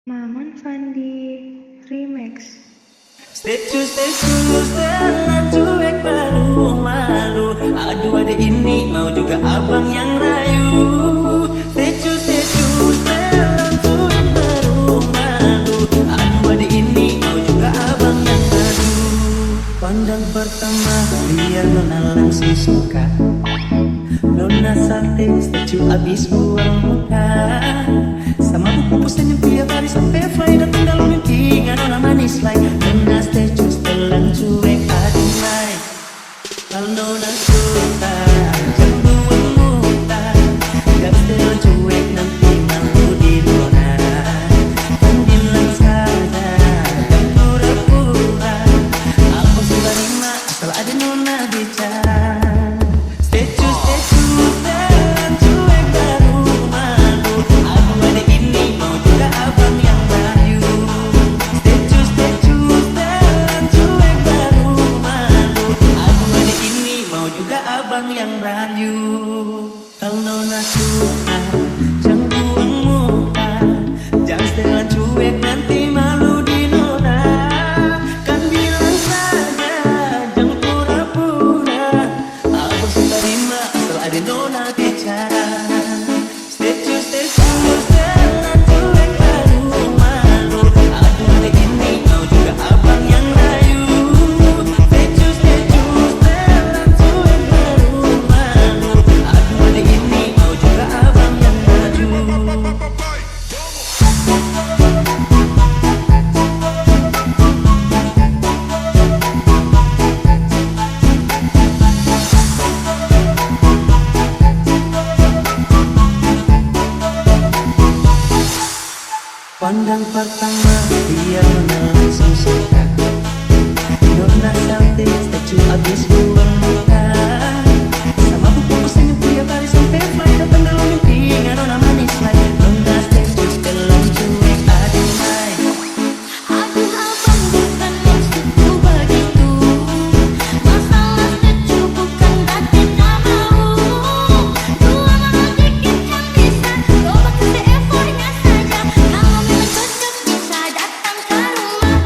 Maman Fandi Remix. Status jalan cuek baru malu. Aduh ada ini mau juga abang yang rayu. Status jalan cuek baru malu. Aduh ada ini mau juga abang yang rayu. Pandang pertama dia nona langsung suka. Nona sate statue abis buang muka. Sama buku pusan yang tiap hari sampai fly. Datang dalam mimpi nggak nona manis like. Nona statue telan cuek aduh my. Kalau nona suka jangan buang muka. Gak telan cuek nanti malu di nona. Kan bilang saja dan pura-pura. Aku sudah terima asal ada nona bicara. Yang rayu, kalau nona suka jangan buang muka. Jangan setelan cuek nanti malu di nona. Kan bilang saja jangan pura-pura. Aku sudah terima asal ada nona bicara. Statue setelan cuek baru malu. Aduh ada ini mau juga abang yang rayu. Pandang pertama dia nona langsung suka. Nona sate statue abis buang muka. Sama buku pusan yang tiap hari sampai fly. Datang dalam mimpi nggak nona manis like. Nona statue telan cuek aduh my. Aduh abang bukan maksudku begitu. Masalah statue bukan berarti tak mau. Dua malam dikit kan bisa. Coba kasih effortnya saja. Kalau memang cocok bisa datang ke rumah.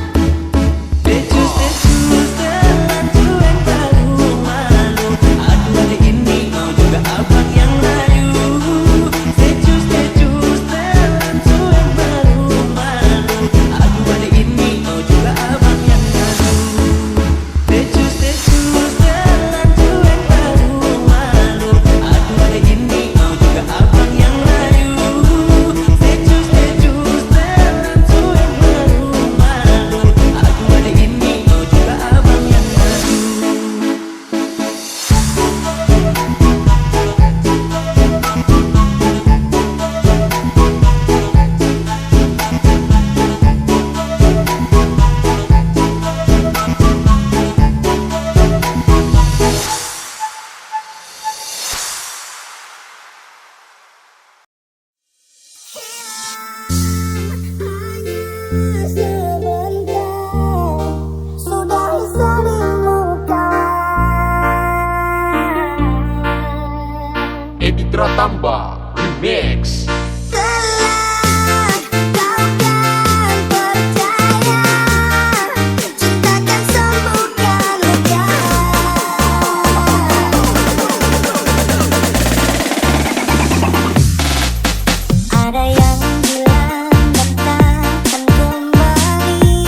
Statue telan cuek baru malu. Aduh ada ini mau juga abang yang rayu. Statue telan cuek baru malu. Aduh ada ini mau juga abang yang rayu. Statue telan cuek baru malu. Aduh ada ini mau juga abang yang rayu. Statue telan cuek baru malu. Aduh ada ini mau juga abang yang rayu. Sudah saling luka. Editra Tambah Remix. Telah kau kan percaya, cinta kan sembuhkan luka. Ada yang bilang dan takkan kembali,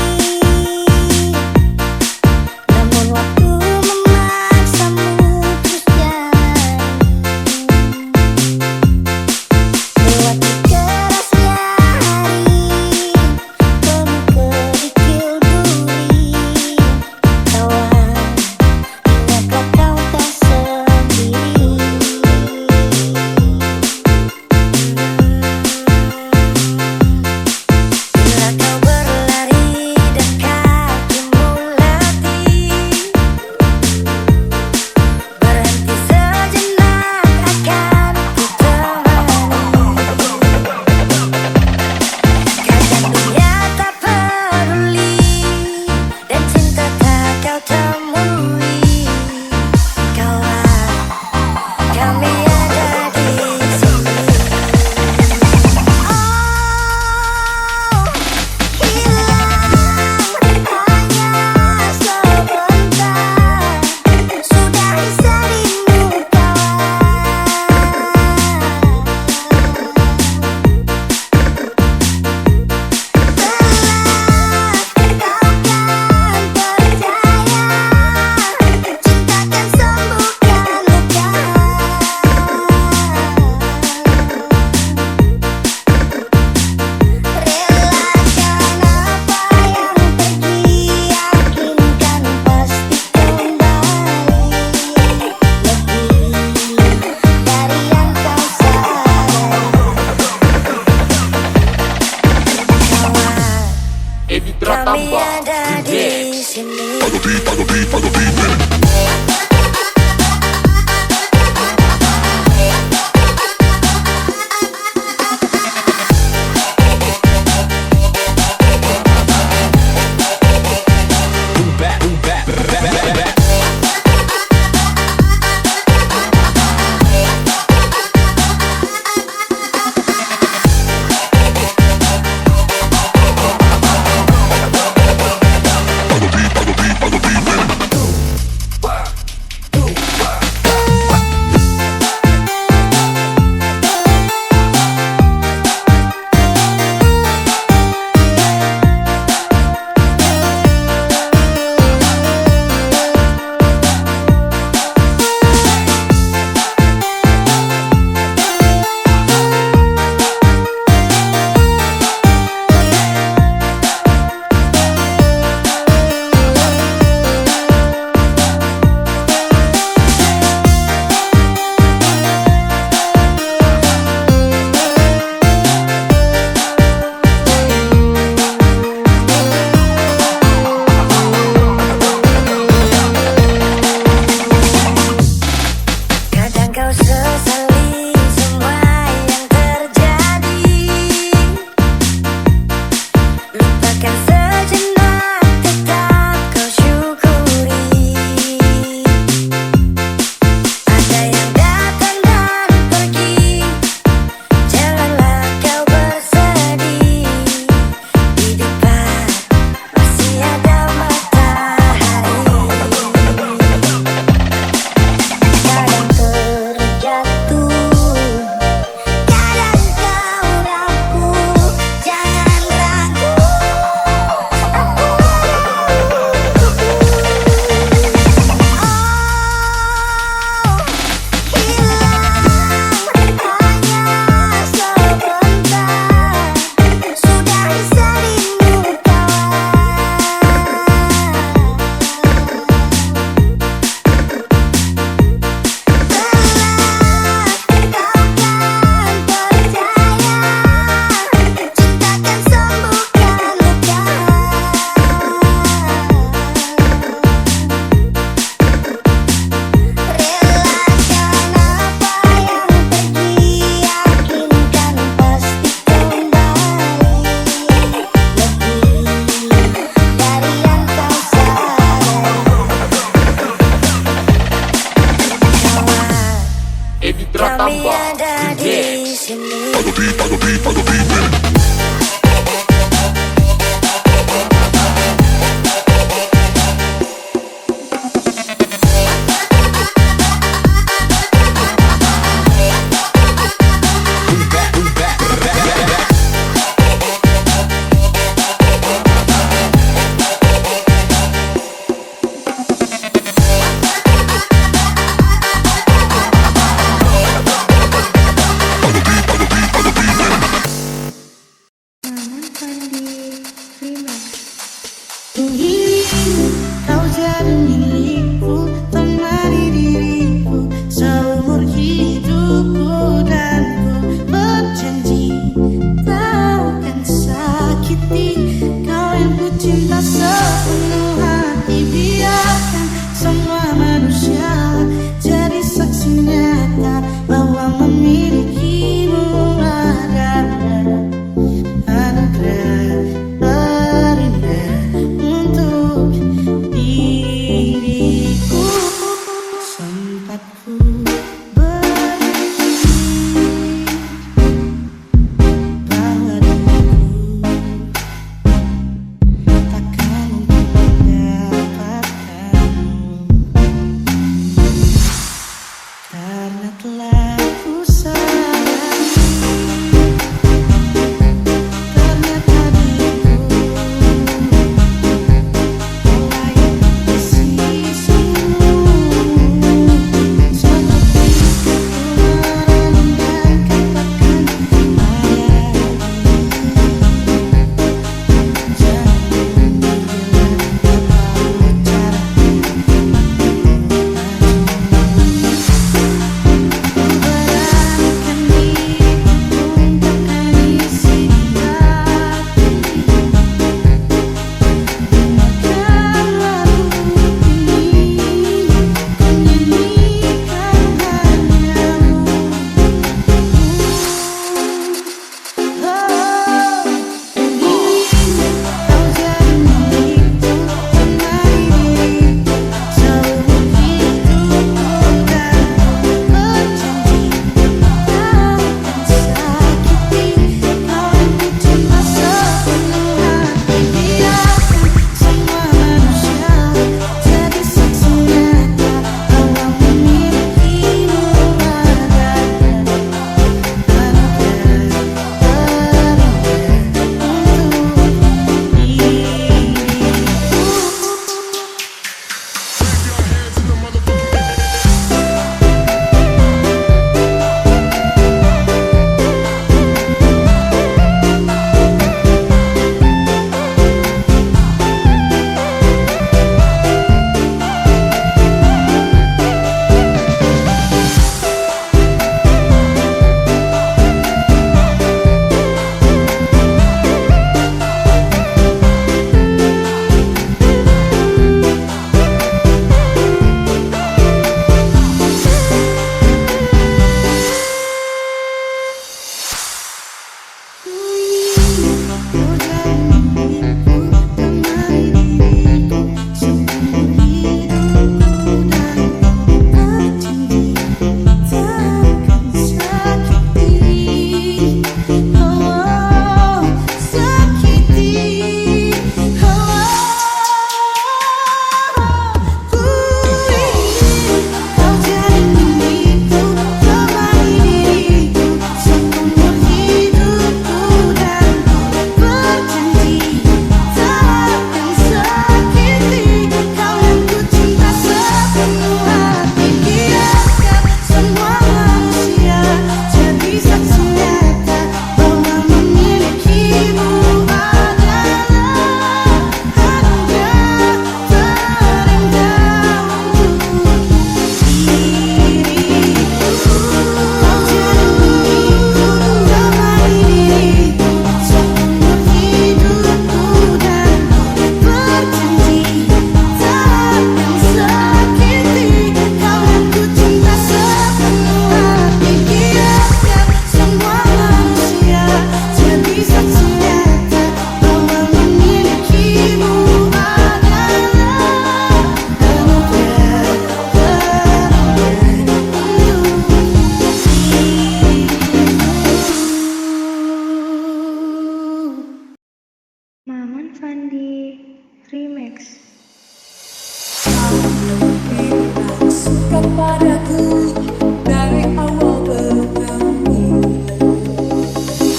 namun waktu memaksamu terus jalan. kami Tambah ada di Remix. sini. Maman Fandi Remix. Bilang suka padaku dari awal bertemu.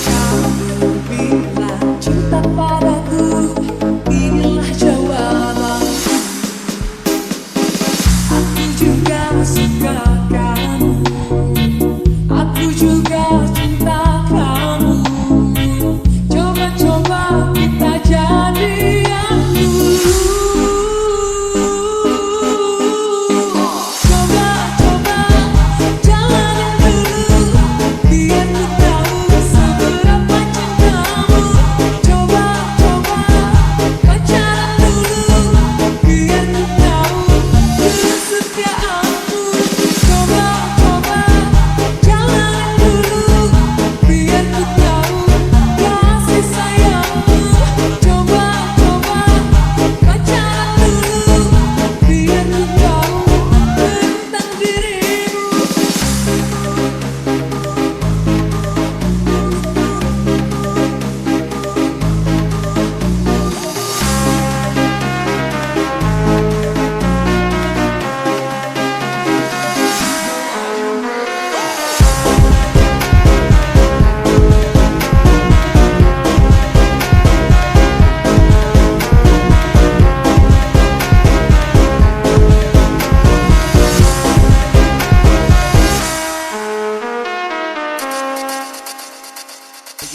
Kamu bilang cinta padaku, inilah jawabanku. Aku juga suka kamu, aku juga cinta kamu. Coba-coba kita jadian dulu. Coba-coba jalanin dulu, biar ku tahu seberapa cintamu. Coba-coba pacaran dulu, biar ku tahu kesetiaanmu. Coba-coba jalanin dulu, biar ku tahu kasih sayangmu. Coba-coba pacaran dulu, biar ku tahu tentang dirimu.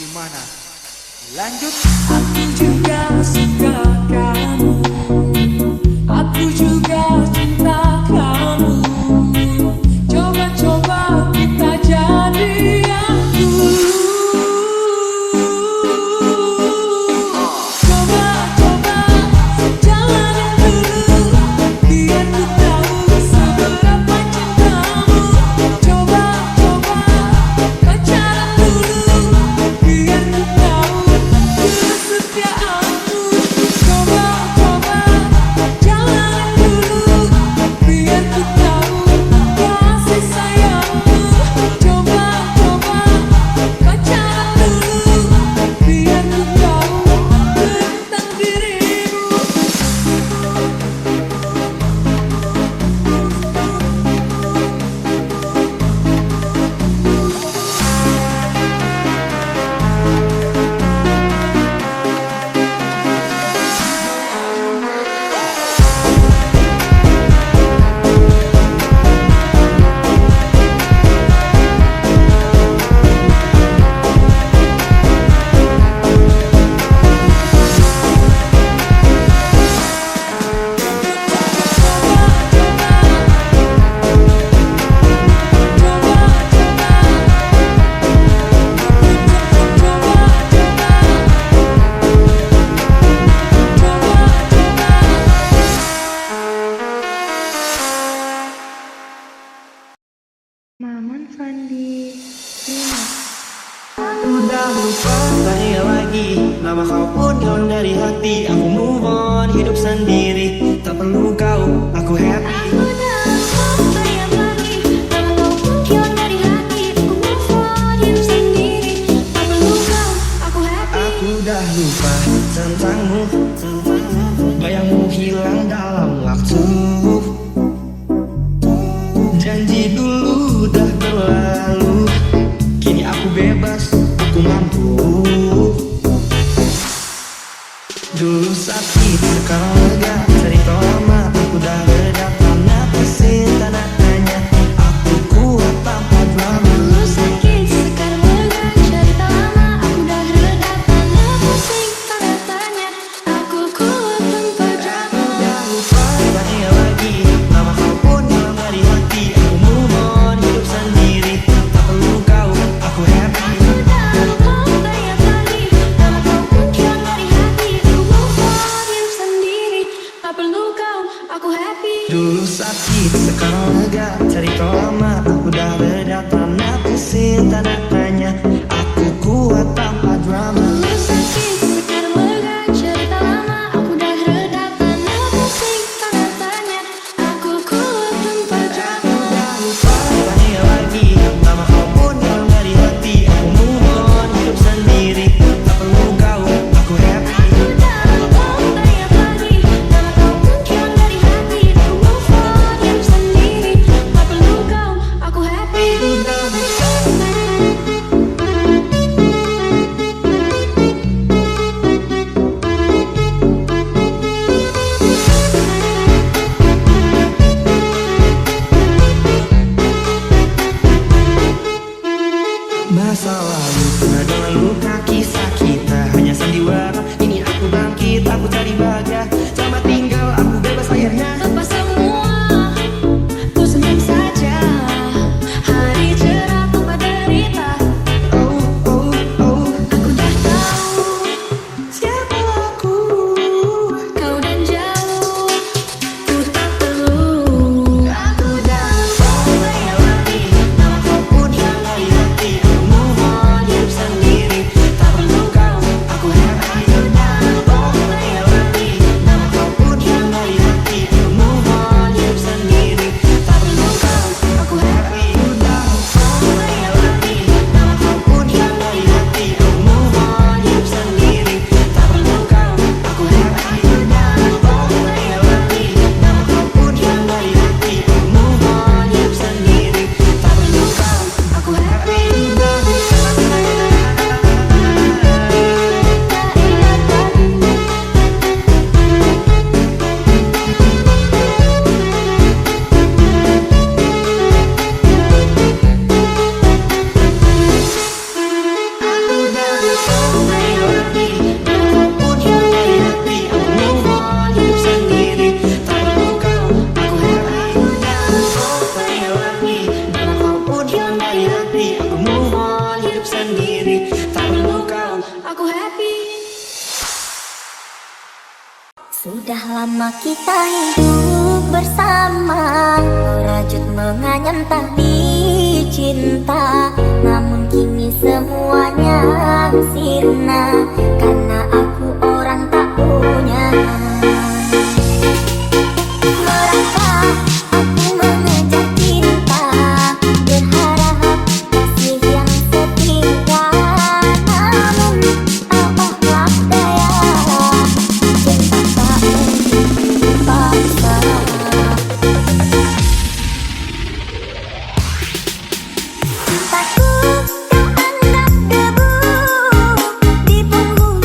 Gimana? Lanjut. Aku juga suka kamu, aku juga cinta kamu. Coba-coba kita jadian dulu. Coba-coba jalanin dulu, biar ku tahu seberapa cintamu. Coba-coba pacaran dulu, biar ku tahu kesetiaanmu. Coba-coba jalanin dulu, biar ku tahu kasih sayangmu. Coba-coba pacaran dulu, biar ku tahu tentang dirimu. Maman Fandi Remix. Udah lupa tanya lagi, nama kau pun hilang dari hati. Aku move on, hidup sendiri, tak perlu kau, aku happy. Aku dah lupa bayang lagi, nama kau pun hilang dari hati. Aku move on, hidup sendiri, tak perlu kau, aku happy. Aku udah lupa tentangmu, bayangmu hilang dalam waktu. Janji dulu udah berlalu, kini aku bebas, aku mampu. Dulu sakit, sekarang lega, cerita lama aku udah reda. Karena pusing tanah tanya, aku kuat tanpa drama. Dulu sakit, sekarang lega, cerita lama aku udah reda. Karena pusing tanda tanya, aku kuat tanpa drama. Udah lupa tanya lagi, nama kau pun hilang dari hati. Aku move on, hidup sendiri, tak perlu kau, aku happy. Aku dah lupa bayang lagi, nama kau pun hilang dari hati. Aku move on, hidup sendiri, tak perlu kau, aku happy. Dulu sakit, sekarang lega, Sudah lama kita hidup bersama, merajut menganyam tali cinta. Namun kini semuanya sirna, karena aku orang tak punya. Merasa aku mengejar cinta, berharap kasih yang setia. Namun apakah daya, cinta tak mungkin dipaksa. Cintaku kau anggap debu di punggung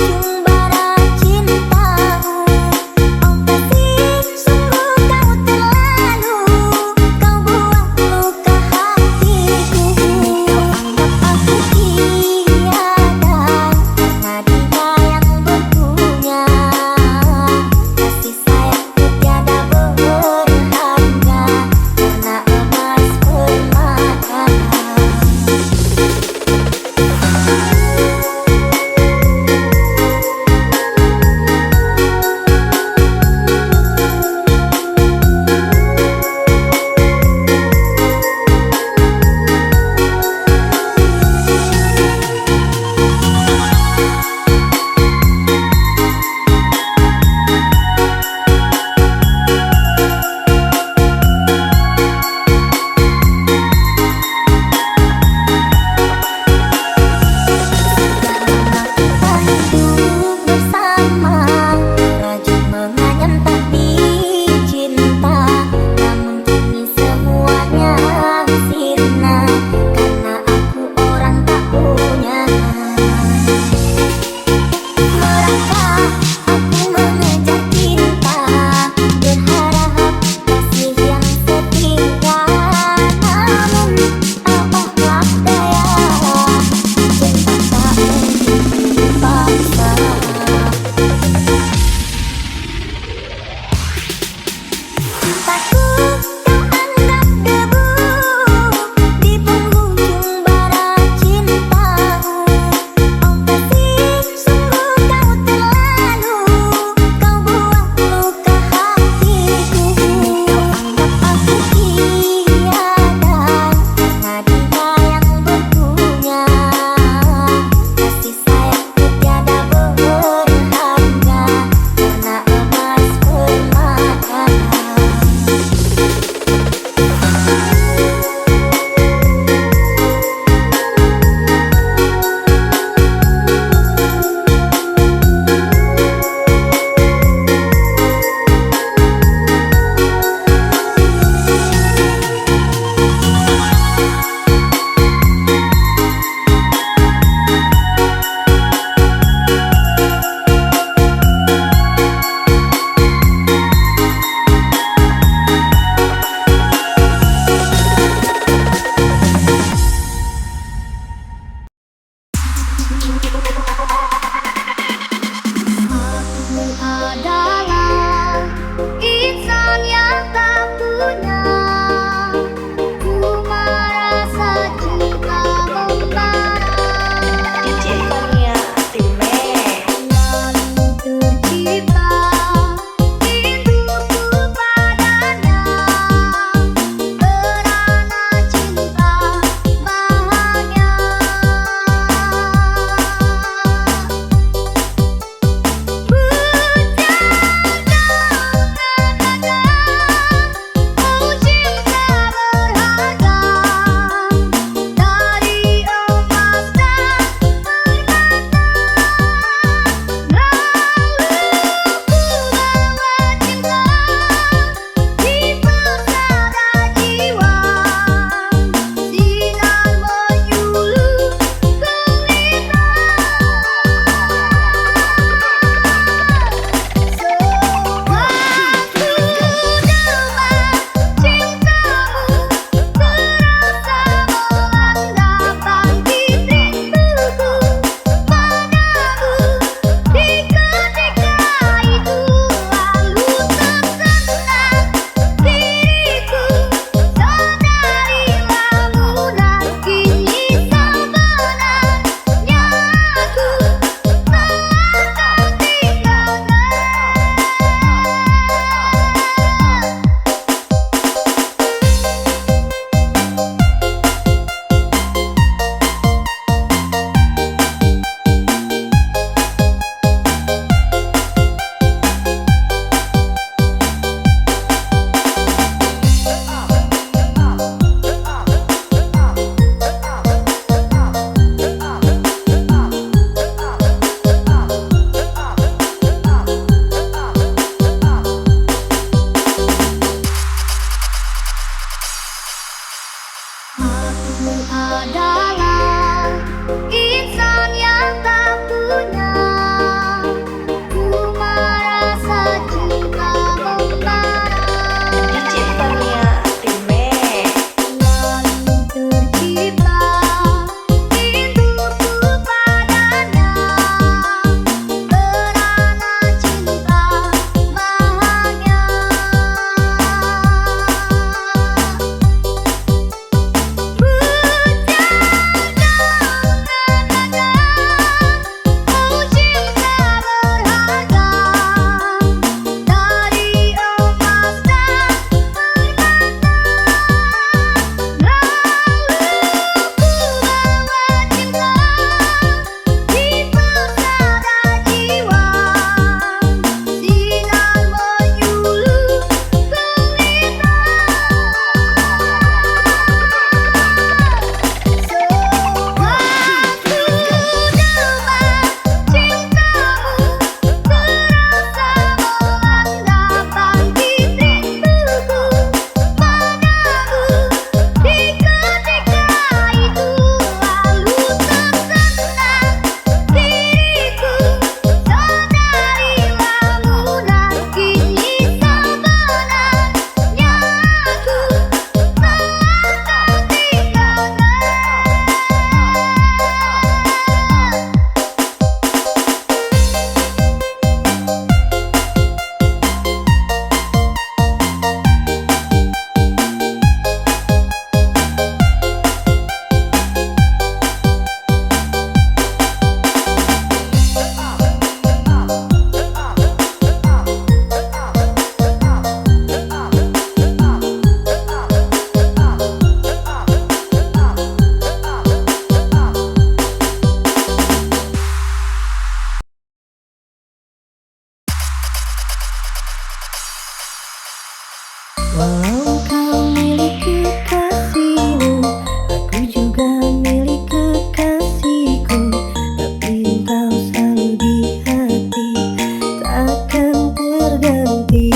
Walau kau milik kekasihmu, aku juga milik kekasihku. Tapi engkau selalu di hati, takkan terganti.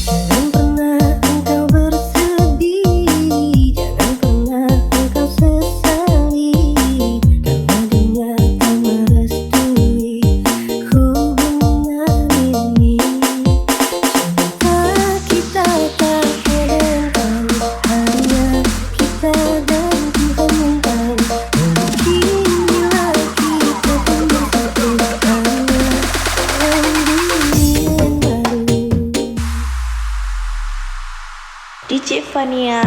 Jangan pernah engkau bersedih, jangan pernah engkau sesali, karena dunia tak merestui hubungan ini. Cinta kita tak ada hanya kita dan Tuhan yang tahu. Mungkin bila kita pun bersatu hanya dalam dunia yang baru. DJ Fania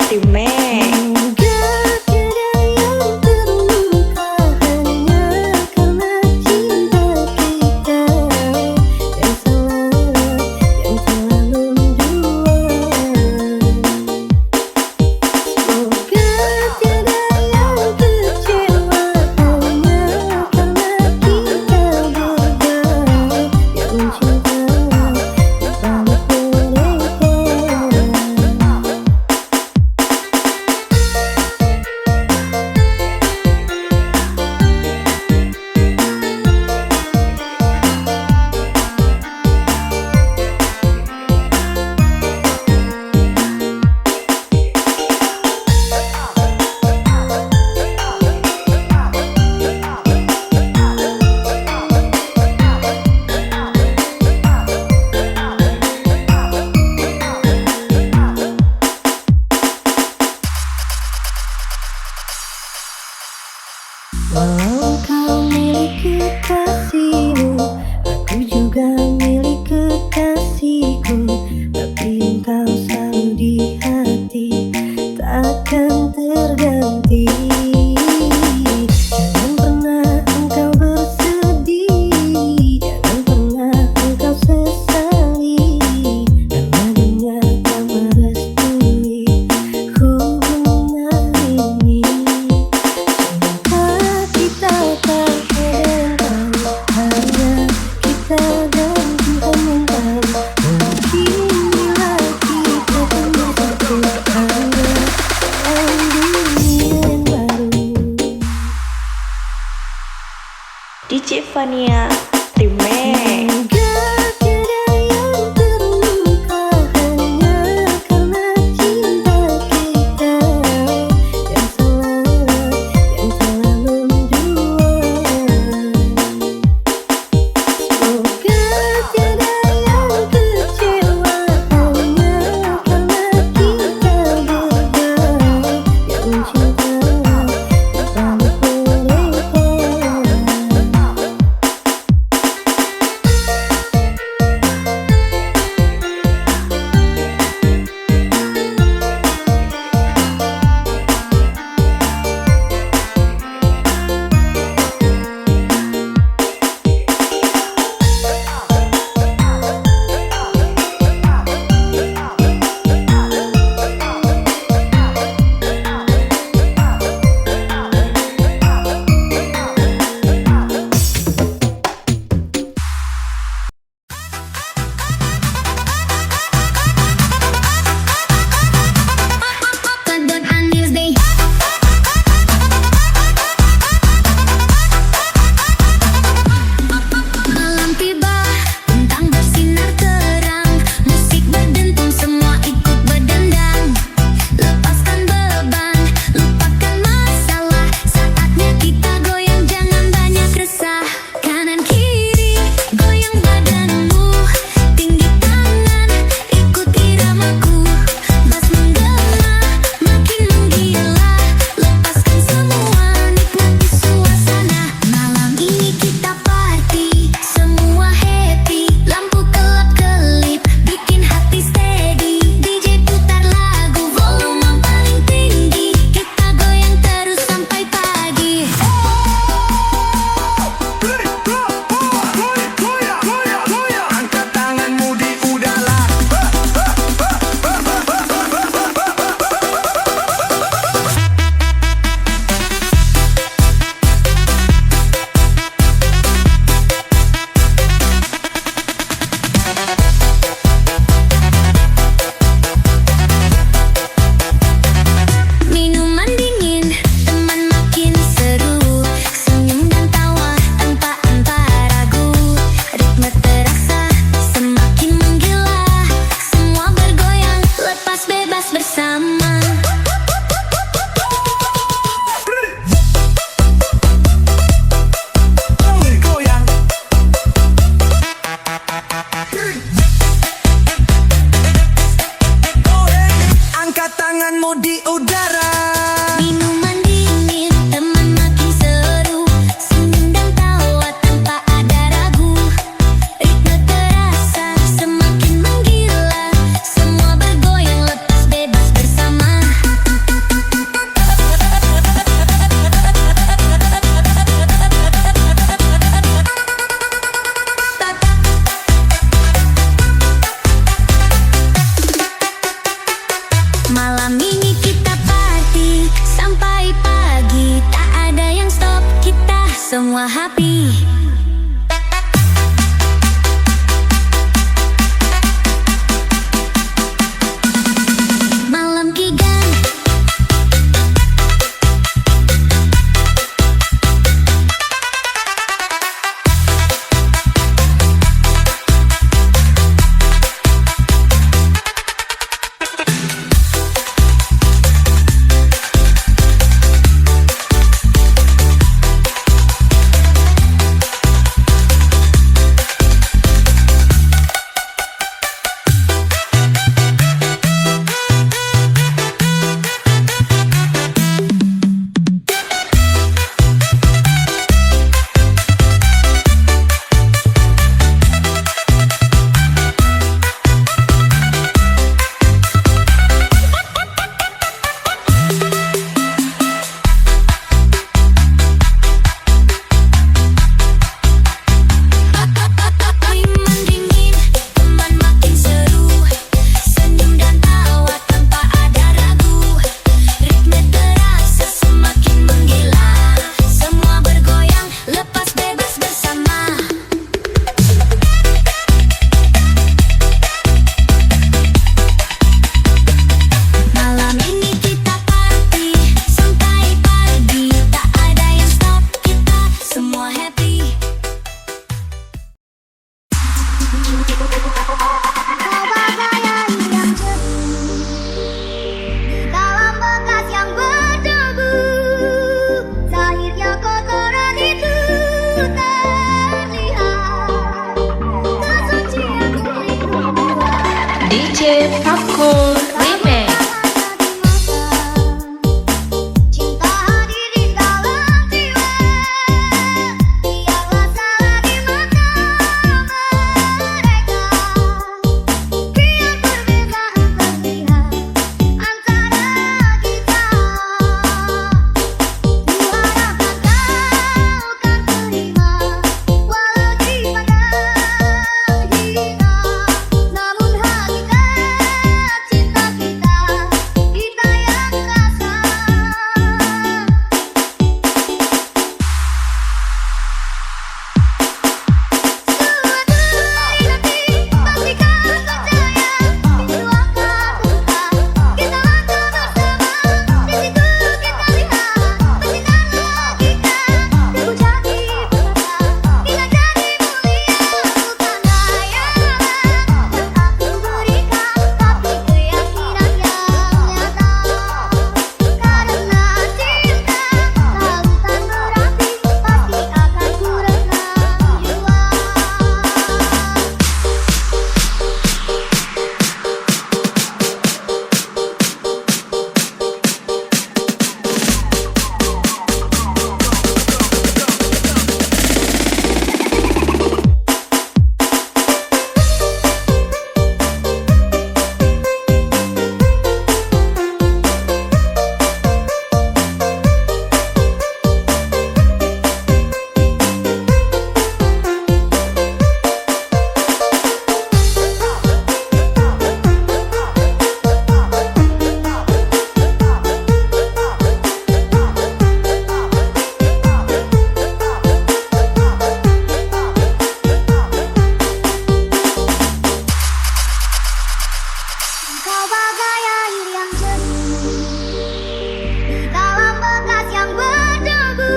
Remix. Semoga tiada yang terluka hanya karena cinta kita yang salah, yang telah mendua. Semoga tiada yang kecewa hanya karena kita berdua yang mencinta balik mereka. Walau kau milik kekasihmu, aku juga milik kekasihku. Tapi engkau selalu di hati, takkan terganti. Jangan pernah engkau bersedih, jangan pernah engkau sesali, karena dunia tak merestui hubungan ini. Kita tak ada hanya kita dan Tuhan yang tahu. Mungkin bila kita pun bersatu hanya dalam dunia yang baru. DJ Fania Remix. Semoga tiada yang terluka hanya karena cinta kita yang salah, yang telah mendua. Semoga tiada yang kecewa hanya karena kita berdua yang mencinta balik mereka. Kau bagai air yang jernih di dalam bekas yang berdebu. Zahirnya kotoran itu terlihat, kesucian melindungi. DJ Fakul Remix. Cinta hadir di dalam jiwa, biarlah salah di mata mereka. Biar perbedaan terlihat antara kita. Kuharapkan kau kan terima, walau dipandang hina. Namun hakikat cinta kita, kita yang rasa. Suatu hari nanti pastikan percaya, pintu akan terbuka. Kita langkah bersama, di situ kita lihat bersinar logika, terpuncak di permata. Kita jadi mulia, bukan hayalan yang aku berikan, tapi keyakinan yang nyata. Karena cinta lautan berapi, pasti akan ku renang jiwa. Kau bagai air yang jernih di dalam bekas yang berdebu.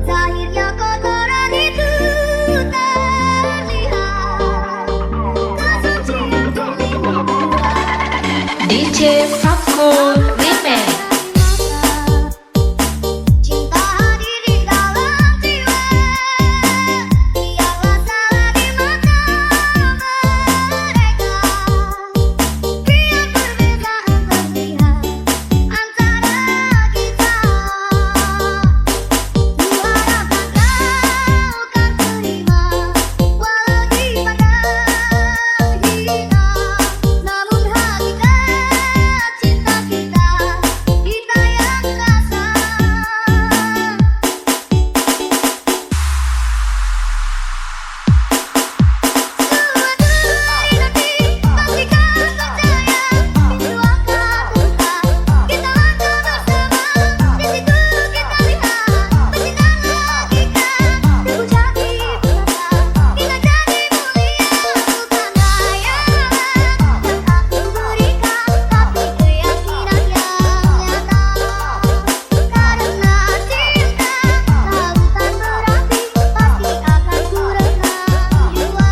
Zahirnya kotoran itu terlihat, kesucian melindungi. DJ Fakul Remix. Cinta hadir di dalam jiwa, biarlah salah di mata mereka. Biar perbedaan terlihat antara kita. Kuharapkan kau kan terima, walau dipandang hina. Namun hakikat cinta kita, kita yang rasa. Suatu hari nanti pastikan percaya, pintu akan terbuka. Kita langkah bersama, di situ kita lihat bersinar logika, terpuncak di permata. Kita jadi mulia, bukan hayalan yang aku berikan, tapi keyakinan yang nyata. Karena cinta lautan berapi, pasti akan ku renang jiwa.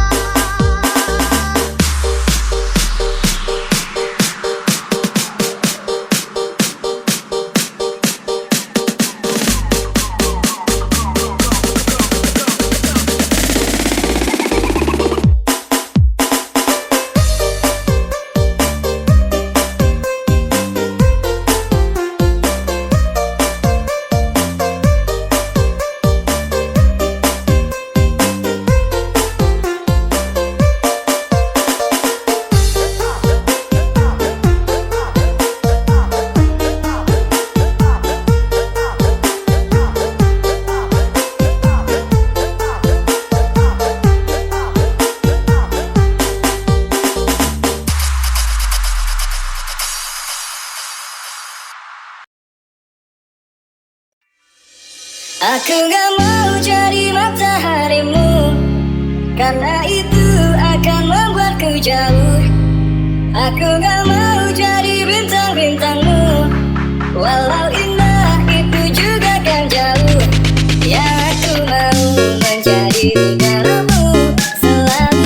Aku gak mau jadi mataharimu, karena itu akan membuatku jauh. Aku gak mau jadi bintang-bintangmu, walau indah itu juga kan jauh. Yang aku mau menjadi negaramu, selalu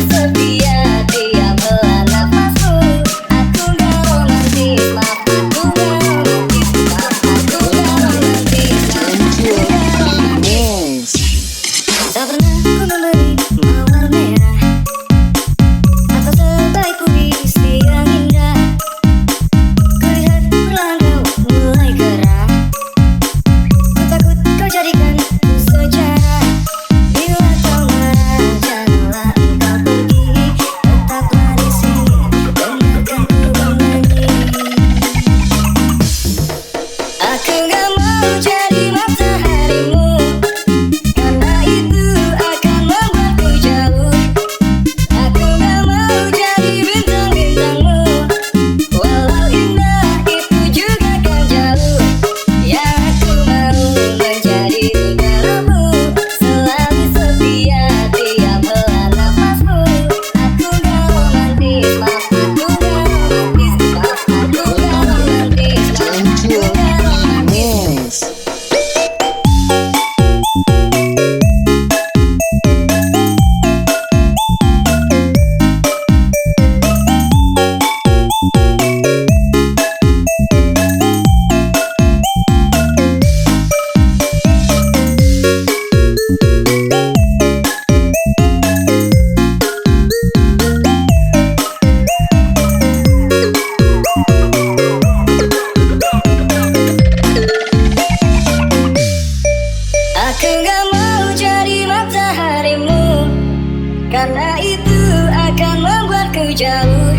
Karena itu akan membuatku jauh.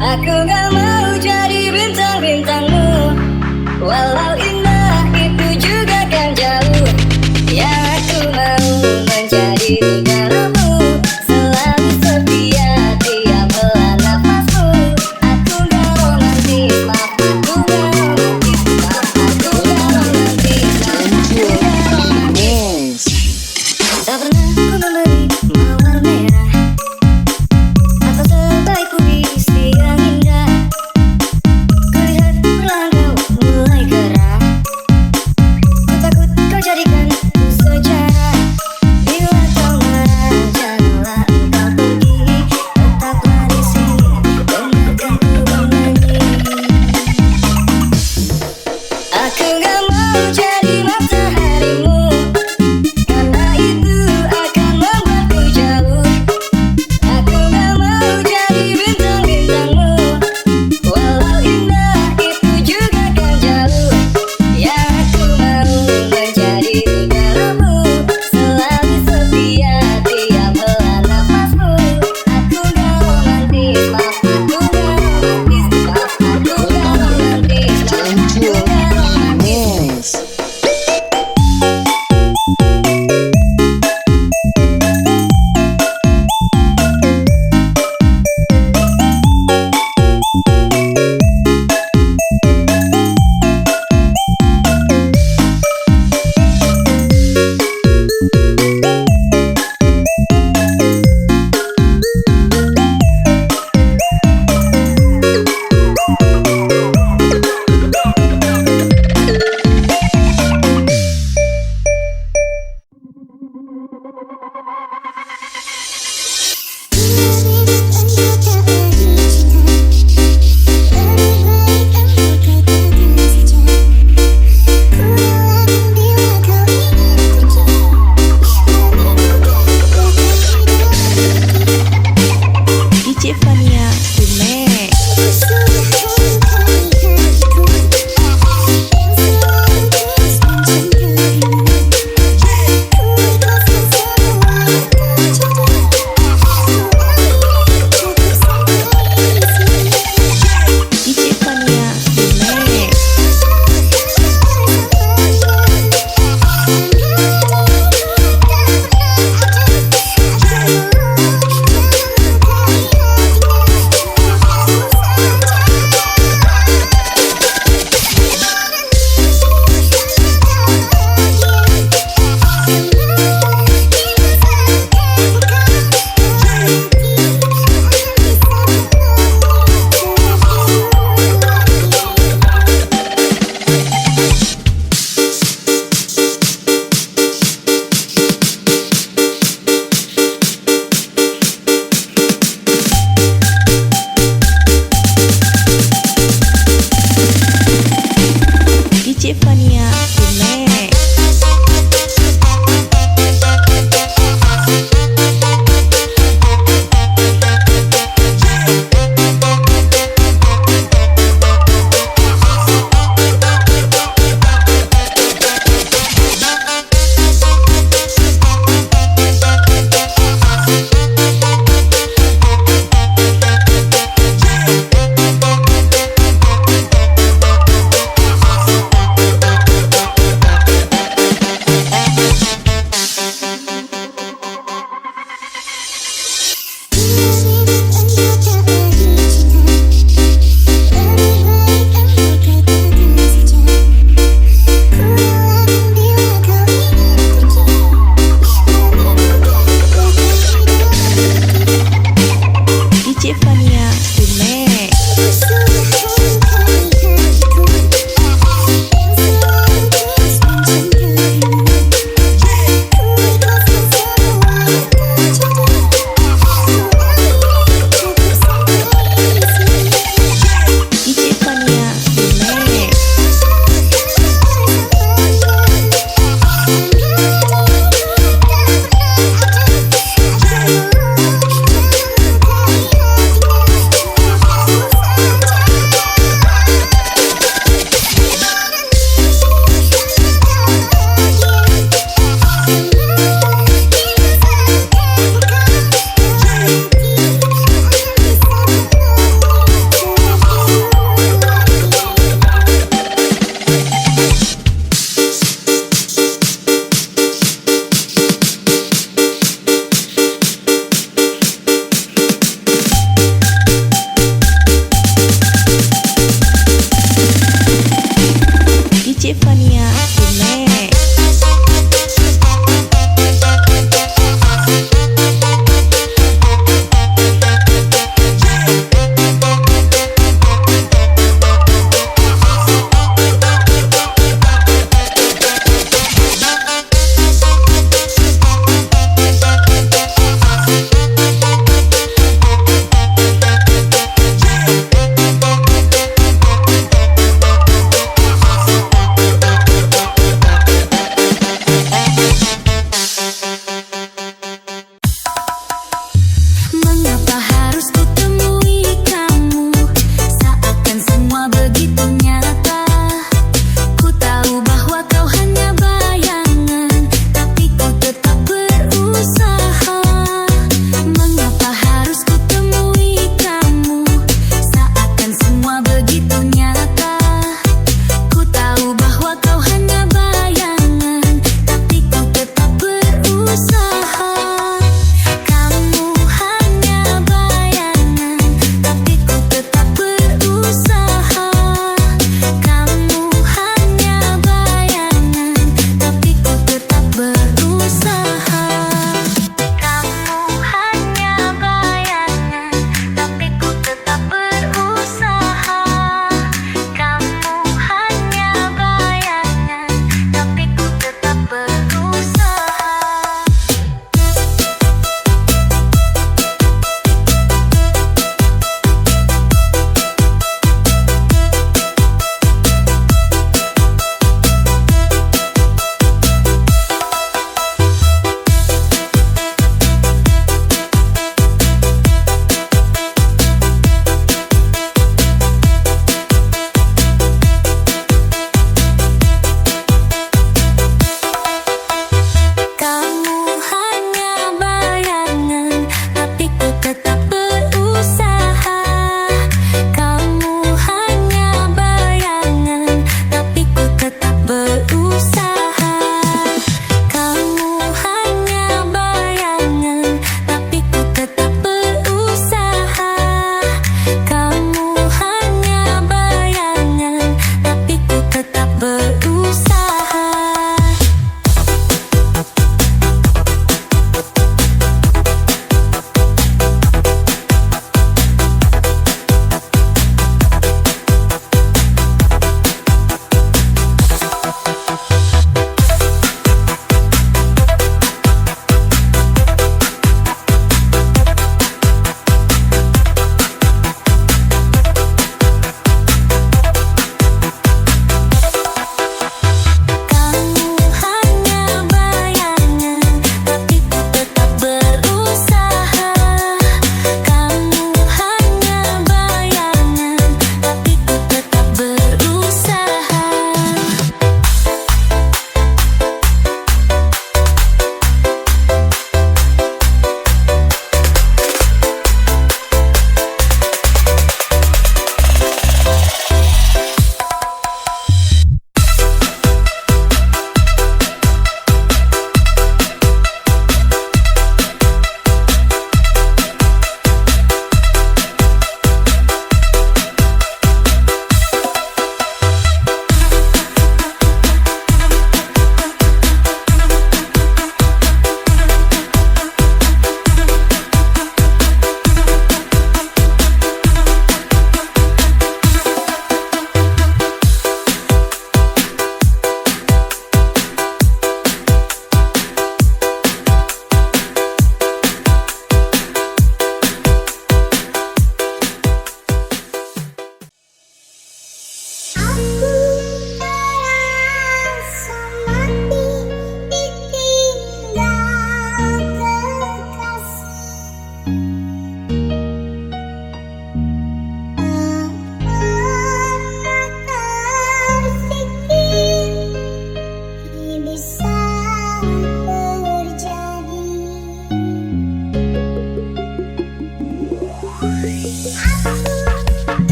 Aku gak mau jadi bintang-bintangmu, walau indah itu juga kan jauh. Yang aku mau menjadi negaramu.